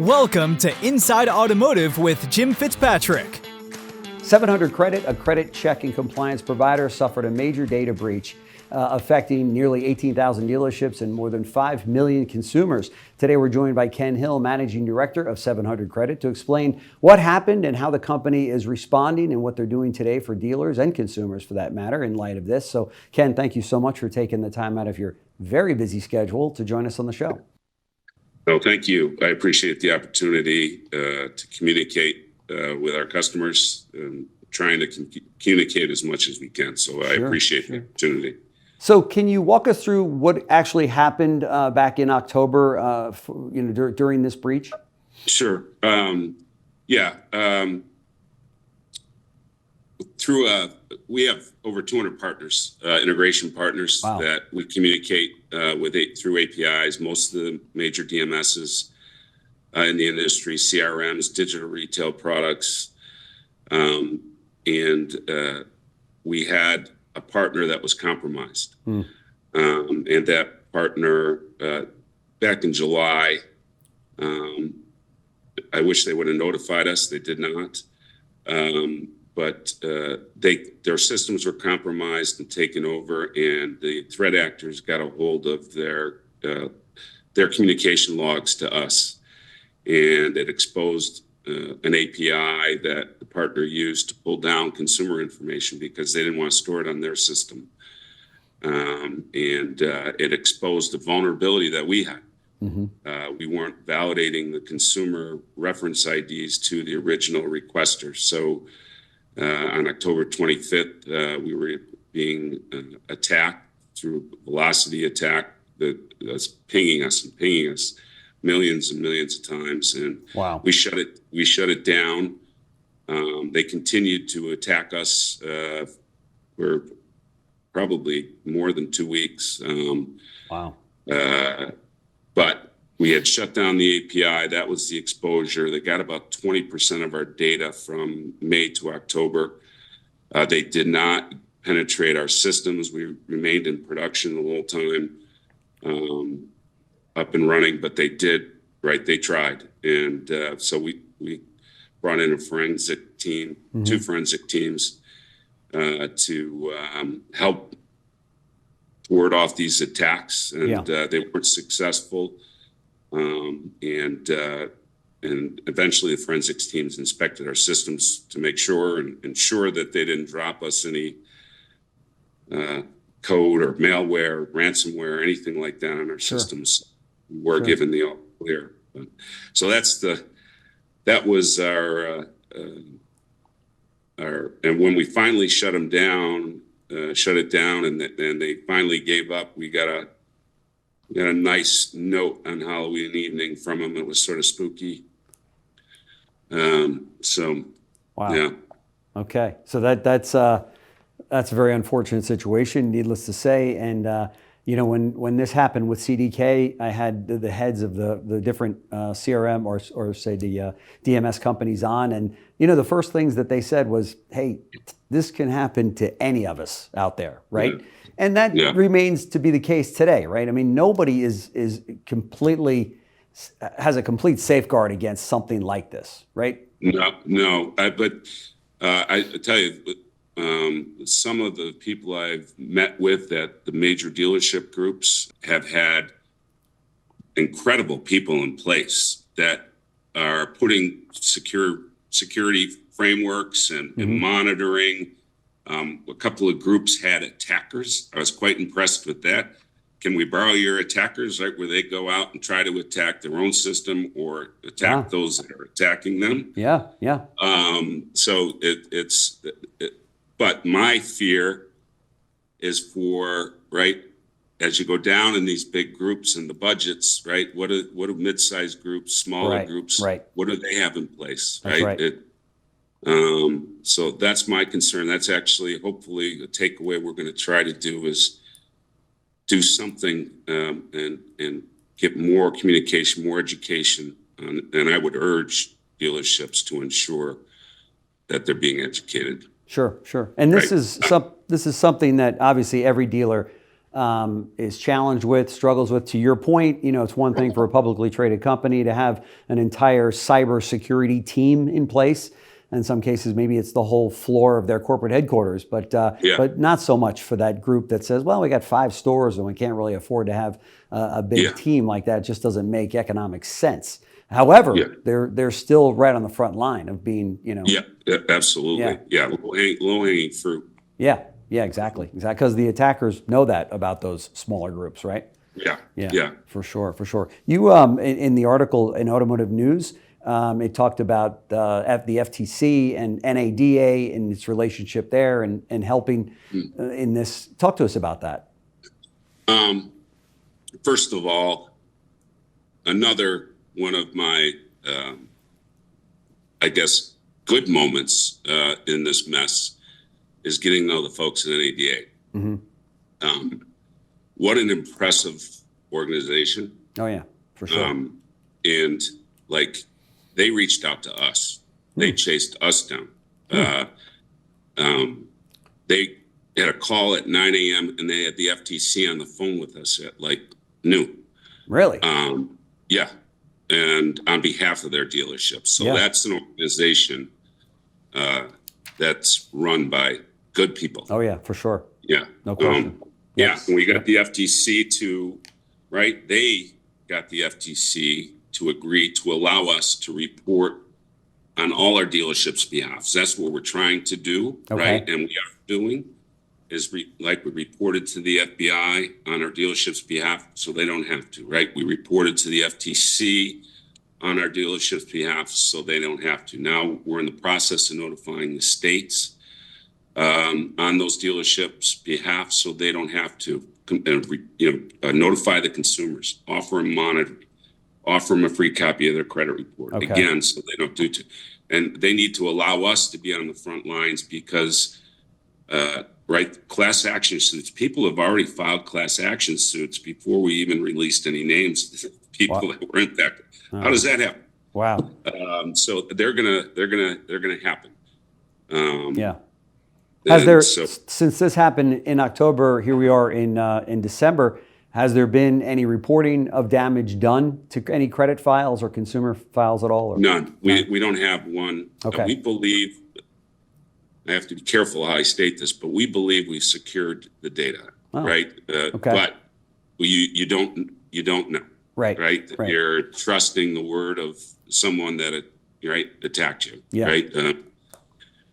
Welcome to Inside Automotive with Jim Fitzpatrick. 700 Credit, a credit check and compliance provider, suffered a major data breach affecting nearly 18,000 dealerships and more than 5 million consumers. Today, we're joined by Ken Hill, Managing Director of 700 Credit, to explain what happened and how the company is responding and what they're doing today for dealers and consumers, for that matter, in light of this. So, Ken, thank you so much for taking the time out of your very busy schedule to join us on the show. Oh, thank you. I appreciate the opportunity to communicate with our customers and trying to communicate as much as we can. So I appreciate the opportunity. So can you walk us through what actually happened back in October during this breach? Sure. We have over 200 partners, integration partners that we communicate with through APIs. Most of the major DMSs in the industry, CRMs, digital retail products, and we had a partner that was compromised, and that partner back in July. I wish they would have notified us. They did not. But their systems were compromised and taken over, and the threat actors got a hold of their communication logs to us, and it exposed an API that the partner used to pull down consumer information because they didn't want to store it on their system, and it exposed a vulnerability that we had. We weren't validating the consumer reference IDs to the original requester, so. On October 25th, we were being attacked through a velocity attack that was pinging us millions and millions of times, and we shut it down. They continued to attack us for probably more than 2 weeks. But we had shut down the API. That was the exposure. They got about 20% of our data from May to October. They did not penetrate our systems. We remained in production the whole time, up and running, but they did, they tried. And so we brought in a forensic team, 2 forensic teams, to help ward off these attacks. And they weren't successful. And eventually the forensics teams inspected our systems to make sure and ensure that they didn't drop us any code or malware, ransomware, anything like that on our systems. We were given the all clear. So that was our and when we finally shut it down, and they finally gave up, we got a nice note on Halloween evening from them. It was sort of spooky. Okay. So that's a very unfortunate situation, needless to say. And when this happened with CDK, I had the heads of the different CRM or say the DMS companies on, and the first things that they said was, "Hey, this can happen to any of us out there, right?" Yeah. And that remains to be the case today, right? I mean, nobody has a complete safeguard against something like this, right? No. But I tell you, some of the people I've met with at the major dealership groups have had incredible people in place that are putting security frameworks and monitoring. A couple of groups had attackers. I was quite impressed with that. Can we borrow your attackers, right, where they go out and try to attack their own system or attack those that are attacking them? Yeah. So but my fear is for, as you go down in these big groups and the budgets, right, what do mid-sized groups, smaller groups, what do they have in place, right? So that's my concern. That's actually, hopefully, a takeaway we're going to try to do is do something and get more communication, more education. And I would urge dealerships to ensure that they're being educated. Sure. And this is something that obviously every dealer is challenged with, struggles with. To your point, it's one thing for a publicly traded company to have an entire cybersecurity team in place. In some cases, maybe it's the whole floor of their corporate headquarters, but not so much for that group that says, well, we got 5 stores and we can't really afford to have a big team like that. It just doesn't make economic sense. However, they're still right on the front line of being, absolutely. Low hanging fruit. Yeah, exactly. Because the attackers know that about those smaller groups, right? Yeah. For sure. You, in the article in Automotive News, it talked about the FTC and NADA and its relationship there and helping in this. Talk to us about that. First of all, another one of my, I guess, good moments in this mess is getting to know the folks at NADA. Mm-hmm. What an impressive organization. Oh, yeah, for sure. And they reached out to us. They chased us down. They had a call at 9 a.m. and they had the FTC on the phone with us at noon. Really? Yeah. And on behalf of their dealership. So that's an organization that's run by good people. Oh, yeah, for sure. Yeah. No question. And we got the FTC they got the FTC to agree to allow us to report on all our dealerships' behalf. So that's what we're trying to do, right? And we are doing is we reported to the FBI on our dealerships' behalf, so they don't have to, right? We reported to the FTC on our dealerships' behalf, so they don't have to. Now we're in the process of notifying the states on those dealerships' behalf, so they don't have to. Notify the consumers, offer them monitoring, offer them a free copy of their credit report. Again, so they don't do to. And they need to allow us to be on the front lines because, class action suits. People have already filed class action suits before we even released any names. People that were impacted. How does that happen? Wow. So they're gonna happen. Has there, since this happened in October, here we are in December, has there been any reporting of damage done to any credit files or consumer files at all? Or? None. We don't have one. We believe, I have to be careful how I state this, but we believe we've secured the data, right? But you don't know. Right. You're trusting the word of someone that attacked you. Right.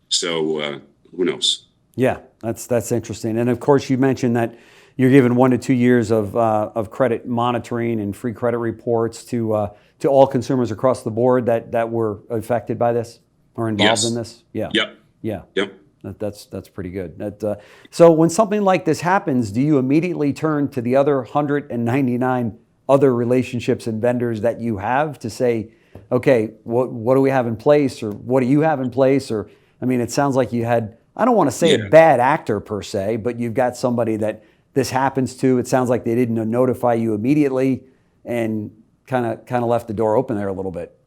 So who knows? Yeah, that's interesting. And of course, you mentioned that you're given 1 to 2 years of credit monitoring and free credit reports to all consumers across the board that were affected by this or involved in this. Yep. That's pretty good. So when something like this happens, do you immediately turn to the other 199 other relationships and vendors that you have to say, okay, what do we have in place, or what do you have in place? Or, I mean, it sounds like you had, I don't want to say a bad actor per se, but you've got somebody that this happens to. It sounds like they didn't notify you immediately and kind of left the door open there a little bit.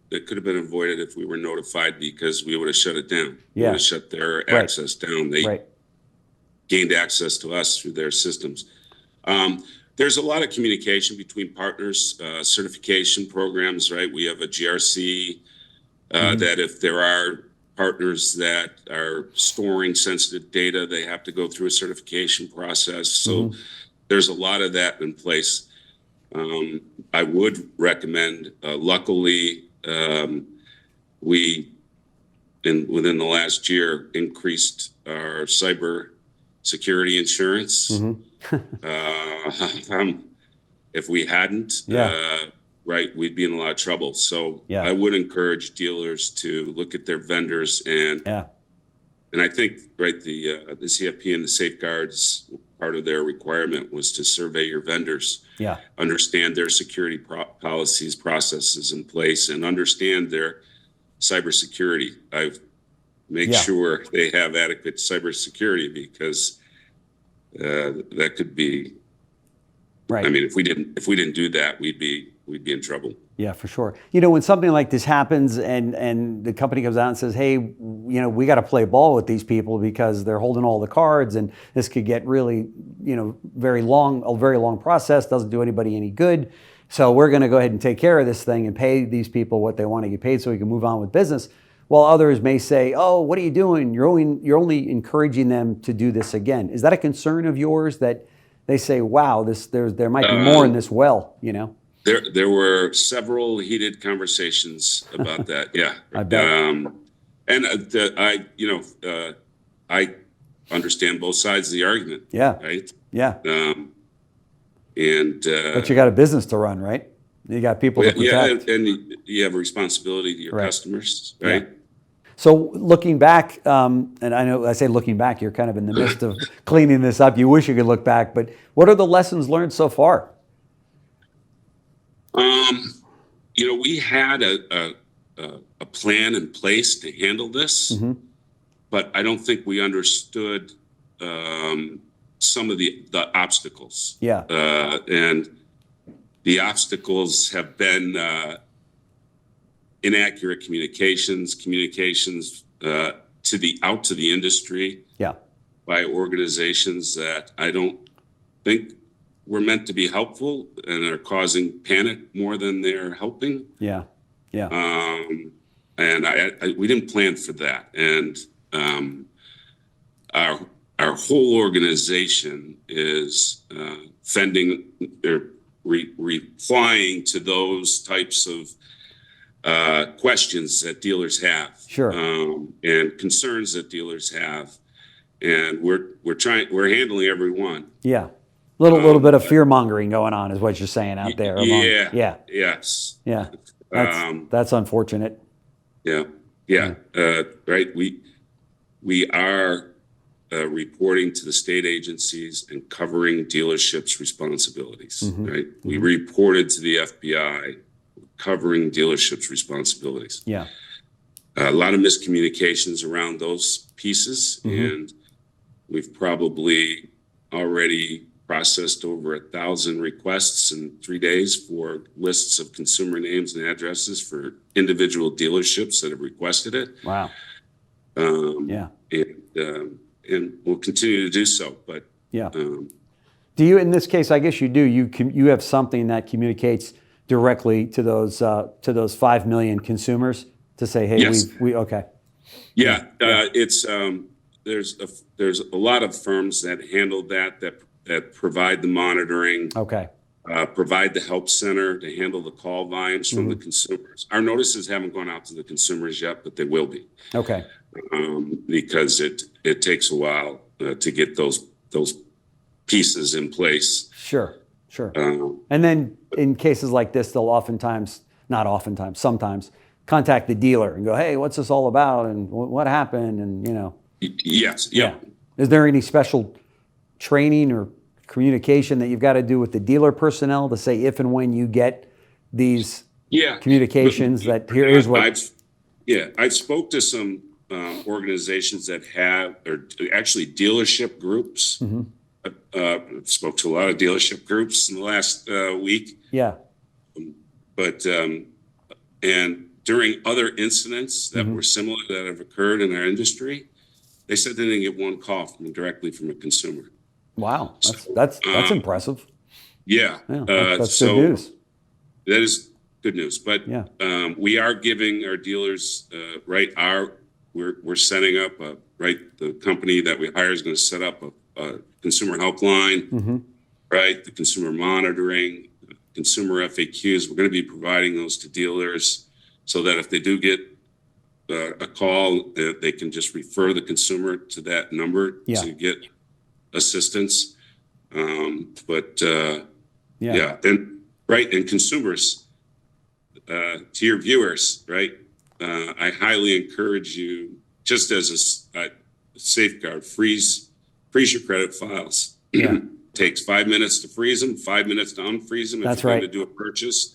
It could have been avoided if we were notified because we would have shut it down. We would have shut their access down. They gained access to us through their systems. There's a lot of communication between partners, certification programs, right? We have a GRC that if there are partners that are storing sensitive data, they have to go through a certification process. So there's a lot of that in place. I would recommend, luckily, we, within the last year, increased our cyber security insurance. If we hadn't, we'd be in a lot of trouble. So I would encourage dealers to look at their vendors and I think the CFP and the safeguards, part of their requirement was to survey your vendors, understand their security policies, processes in place, and understand their cybersecurity. I've made sure they have adequate cybersecurity because that could be. I mean, if we didn't do that, we'd be in trouble. Yeah, for sure. When something like this happens and the company comes out and says, hey, we got to play ball with these people because they're holding all the cards and this could get really, a very long process, doesn't do anybody any good. So we're going to go ahead and take care of this thing and pay these people what they want to get paid so we can move on with business. While others may say, oh, what are you doing? You're only encouraging them to do this again. Is that a concern of yours that they say, wow, there might be more in this well, There were several heated conversations about that. Yeah, I bet. I understand both sides of the argument. Yeah. Right. Yeah. But you got a business to run, right? You got people to protect. Yeah, and you have a responsibility to your customers, right? Yeah. So looking back, and I know I say looking back, you're kind of in the midst of cleaning this up. You wish you could look back, but what are the lessons learned so far? We had a plan in place to handle this, but I don't think we understood some of the obstacles. Yeah. And the obstacles have been inaccurate communications out to the industry. Yeah. By organizations that I don't think were meant to be helpful and are causing panic more than they're helping. Yeah. Yeah. And we didn't plan for that. And our whole organization is fending or replying to those types of questions that dealers have. Sure. And concerns that dealers have. And we're handling every one. Yeah. Little bit of fear mongering going on is what you're saying out there. Yeah. Yes. Yeah. That's unfortunate. Yeah. Right. We are reporting to the state agencies and covering dealerships' responsibilities. Right. We reported to the FBI covering dealerships' responsibilities. Yeah. A lot of miscommunications around those pieces, and we've probably already processed over 1,000 requests in 3 days for lists of consumer names and addresses for individual dealerships that have requested it. Wow. Yeah. And we'll continue to do so. But yeah. Do you, in this case, I guess you do. You have something that communicates directly to those 5 million consumers to say, hey, yes. we okay. Yeah. It's there's a lot of firms that handle that provide the monitoring. Okay. Provide the help center to handle the call volumes from the consumers. Our notices haven't gone out to the consumers yet, but they will be. Okay. Because it takes a while to get those pieces in place. Sure. And then in cases like this, they'll sometimes contact the dealer and go, hey, what's this all about? And what happened? And, Yes. Yeah. Is there any special training or communication that you've got to do with the dealer personnel to say if and when you get these communications that here's what... I've spoke to some organizations that have, or actually dealership groups. Spoke to a lot of dealership groups in the last week. Yeah. But, and during other incidents that were similar that have occurred in our industry, they said they didn't get one call directly from a consumer. Wow, that's impressive. Yeah, that's good news. That is good news. But we are giving our dealers we're setting up the company that we hire is going to set up a consumer helpline, right? The consumer monitoring, consumer FAQs. We're going to be providing those to dealers so that if they do get a call, they can just refer the consumer to that number to get assistance. And consumers, to your viewers, right? I highly encourage you, just as a safeguard, freeze your credit files. Takes 5 minutes to freeze them, 5 minutes to unfreeze them. If you're going to do a purchase.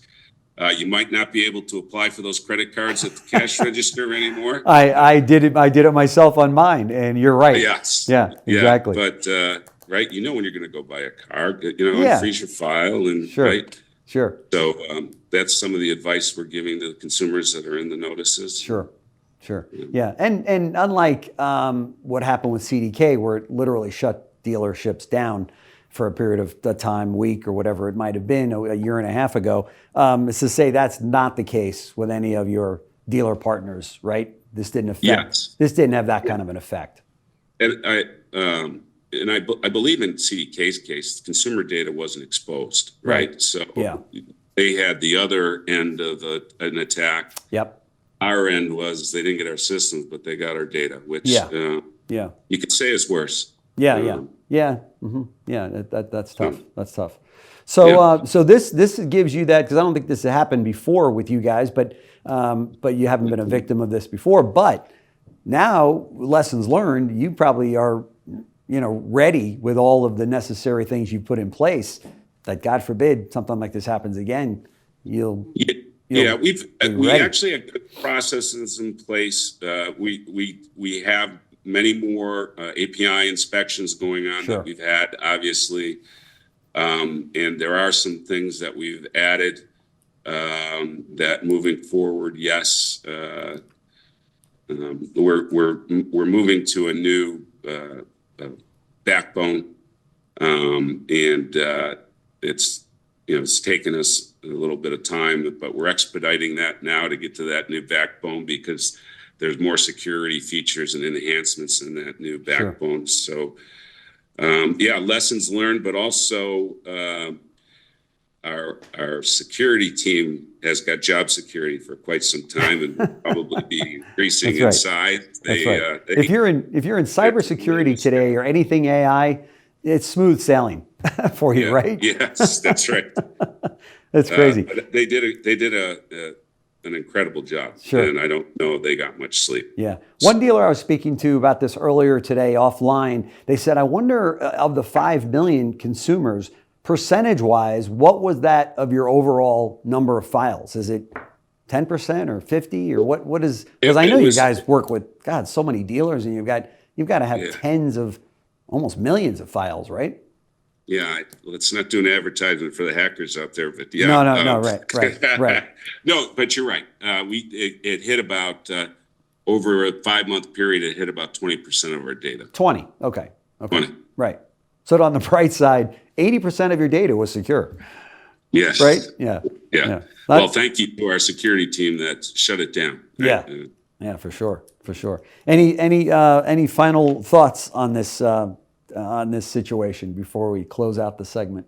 You might not be able to apply for those credit cards at the cash register anymore. I did it myself on mine, and you're right. Yes. Yeah, exactly. But when you're going to go buy a car, unfreeze your file and Sure. So that's some of the advice we're giving to the consumers that are in the notices. Sure. Yeah. And unlike what happened with CDK, where it literally shut dealerships down for a period of time, week or whatever it might have been a year and a half ago, is to say that's not the case with any of your dealer partners, right? This didn't affect. Yes. This didn't have that kind of an effect. And I believe in CDK's case, consumer data wasn't exposed, right? So they had the other end of an attack. Yep. Our end was they didn't get our systems, but they got our data, which you could say is worse. Yeah. That's tough. That's tough. So so this gives you that, because I don't think this has happened before with you guys, but you haven't been a victim of this before. But now, lessons learned, you probably are, ready with all of the necessary things you put in place, that God forbid something like this happens again, we actually have good processes in place. We have many more API inspections going on that we've had, obviously, and there are some things that we've added that moving forward, yes, we're moving to a new backbone, and it's taken us a little bit of time, but we're expediting that now to get to that new backbone, because there's more security features and enhancements in that new backbone. So, lessons learned, but also our security team has got job security for quite some time, and will probably be increasing in size. If you're in cybersecurity today or anything AI, it's smooth sailing for you, right? Yes, that's right. That's crazy. They did an incredible job, and I don't know they got much sleep. Yeah. One dealer I was speaking to about this earlier today offline, they said, I wonder, of the 5 million consumers, percentage-wise, what was that of your overall number of files? Is it 10% or 50 or what is? Because I know you guys work with so many dealers, and you've got to have tens of, almost millions of files, right? Yeah, let's not do an advertisement for the hackers out there, but right. No, but you're right. It hit about over a 5-month period. It hit about 20% of our data. 20. Okay. 20. Right. So on the bright side, 80% of your data was secure. Yes. Right. Yeah. Well, thank you to our security team that shut it down. Right? Yeah, for sure. Any final thoughts on this situation before we close out the segment?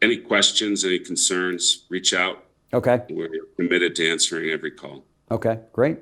Any questions, any concerns, reach out. Okay. We're committed to answering every call. Okay, great.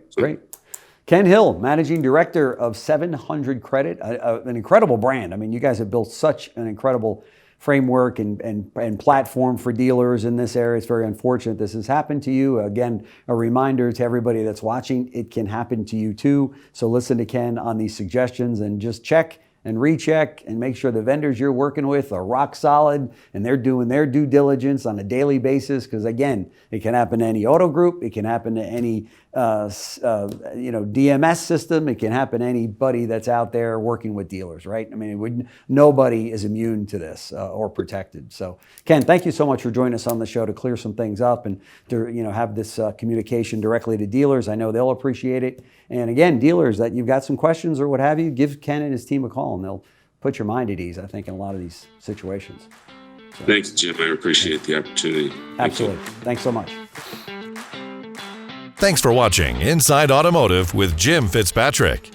Ken Hill, Managing Director of 700 Credit, an incredible brand. I mean, you guys have built such an incredible framework and platform for dealers in this area. It's very unfortunate this has happened to you. Again, a reminder to everybody that's watching, it can happen to you too. So listen to Ken on these suggestions and just check and recheck and make sure the vendors you're working with are rock solid and they're doing their due diligence on a daily basis. Because again, it can happen to any auto group. It can happen to any DMS system. It can happen to anybody that's out there working with dealers, right? I mean, nobody is immune to this or protected. So Ken, thank you so much for joining us on the show to clear some things up and to have this communication directly to dealers. I know they'll appreciate it. And again, dealers that you've got some questions or what have you, give Ken and his team a call and they'll put your mind at ease, I think, in a lot of these situations. So, thanks, Jim. I appreciate the opportunity. Absolutely. Thanks so much. Thanks for watching Inside Automotive with Jim Fitzpatrick.